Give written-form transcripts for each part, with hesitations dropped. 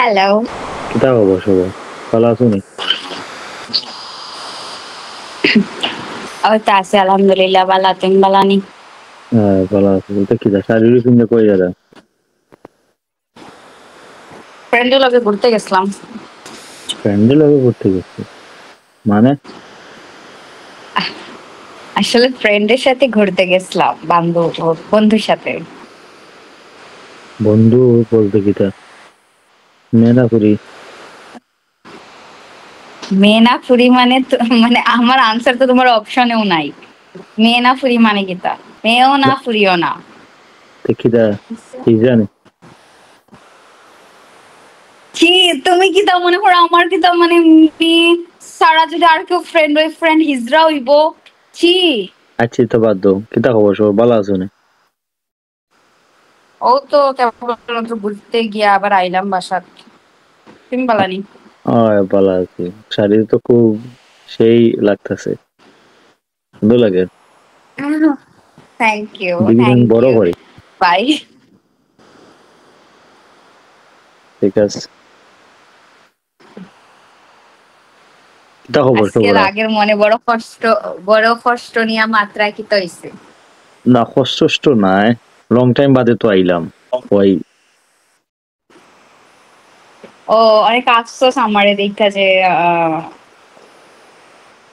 Hello. কিতা খবর সবার? ভালো আছো নি? ওই তো আছি আলহামদুলিল্লাহ বালা, তুমি বালা নি? হ্যাঁ ভালো আছি। এটা কিতা শারীরিক চিন্তা কই যারা? ফ্রেন্ডের লগে ঘুরতে গেছিলাম। ফ্রেন্ডের লগে ঘুরতে গেছি মানে? আসলে ফ্রেন্ডের সাথে ঘুরতে গেছিলাম, বন্ধুর সাথে। বন্ধু বলতে কিতা মেয়ে না করি? মেয়ে না ফুরি মানে মানে আমার আনসার তো তোমার অপশনেও নাই। মেয়ে না ফুরি মানে কিতা? মেয়েও না ফুরিও না। তো কিতা কি জানি? কি তুমি কি তা মনে করো আমার কি তা মানে মেয়ে সারা যদি আর কেউ ফ্রেন্ড ওই ফ্রেন্ড হিজড়া হইব? ছি। আচ্ছা তো বাদ দাও। কিতা খবর সবার? ভালো আছো নি? ও তো কেবল ঘুরতে গিয়া আবার আইলাম বাসাত। তুমি বালানি? ভালো আছি। শারীর তো খুব সেই লাগতেছে, সুন্দর লাগে। থ্যাংক ইউ, দিন থ্যাংক বড় ইউ। করি। বাই। ঠিক আছে। কিতা খবর আজকে সবার? আগের মনে বড় কষ্ট নিয়ে মাত্রা কি তো হইছে? না কষ্ট নাই, লং টাইম বাদে তো আইলাম। ওই ও অনেক আফসোস আমারে দেখা যে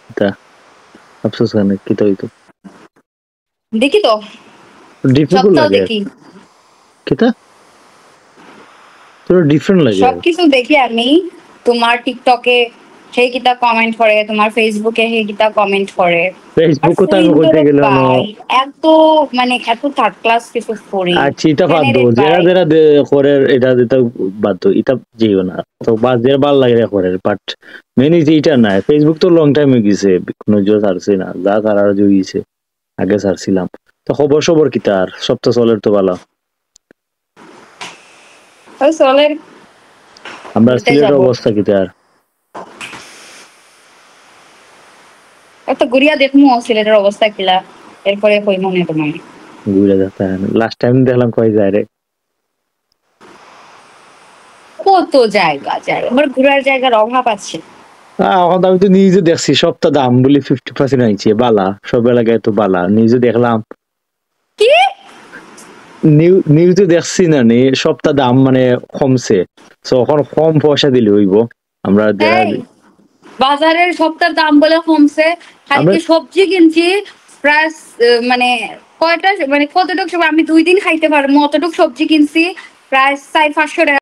কিতা আফসোস কেন? কিতা হইতো? দেখি তো, ডিফিকাল্ট সপ্তাহ লাগে। দেখি, কিতা তোর ডিফারেন্ট লাগে? সবকিছু দেখি আমি। তোমার টিকটকে সেই কিতা কমেন্ট করে, তোমার ফেসবুকে সেই কিতা কমেন্ট করে। আর ফেসবুকও তো আমি কইতে ফরিন্দরে গেলে ভাই এত মানে এত থার্ড ক্লাস কিছু ফরিন আচ্ছা এটা বাদ কেন দো, রে যারা ভাই? যারা করে এটা এটা বাদ দো, এটা যেও না। তো বা যে ভাল লাগে করে, বাট মেন ইজ এটা না। ফেসবুক তো লং টাইম হয়ে গেছে, কোনো জো ছাড়ছি না, যা ছাড়ার জুইছে আগে ছাড়ছিলাম। তো খবর কিতা আর সপ্তাহ চলের তো ভালো। ওই চলের, আমরা ঘুরতে সিলেটের যাব। অবস্থা কিতা আর? একটা গুড়িয়া দেখমু সিলেটের অবস্থা কিলা, এরপরে কই মনে তোমায়। ঘুরে যেতে লাস্ট টাইম দেখলাম কয় যায় রে। কত জায়গা যায়, আমার ঘোরার জায়গার অভাব আছে। এখন আমি তো নিজে দেখছি সপ্তাহ দাম বলি 50% আইছে বালা, সব এলাকায় তো বালা নিজে দেখলাম। কি? নিউজে দেখছি না নি সপ্তাহ দাম মানে কমছে। তো এখন কম পয়সা দিলে হইব। আমরা এই বাজারের সবটার দাম বলে কমছে, আমরা কালকে সবজি কিনছি প্রায় মানে কয়টা মানে কতটুকু আমি 2 দিন খাইতে পারবো অতটুকু সবজি কিনছি প্রায় 400-500 টাকা।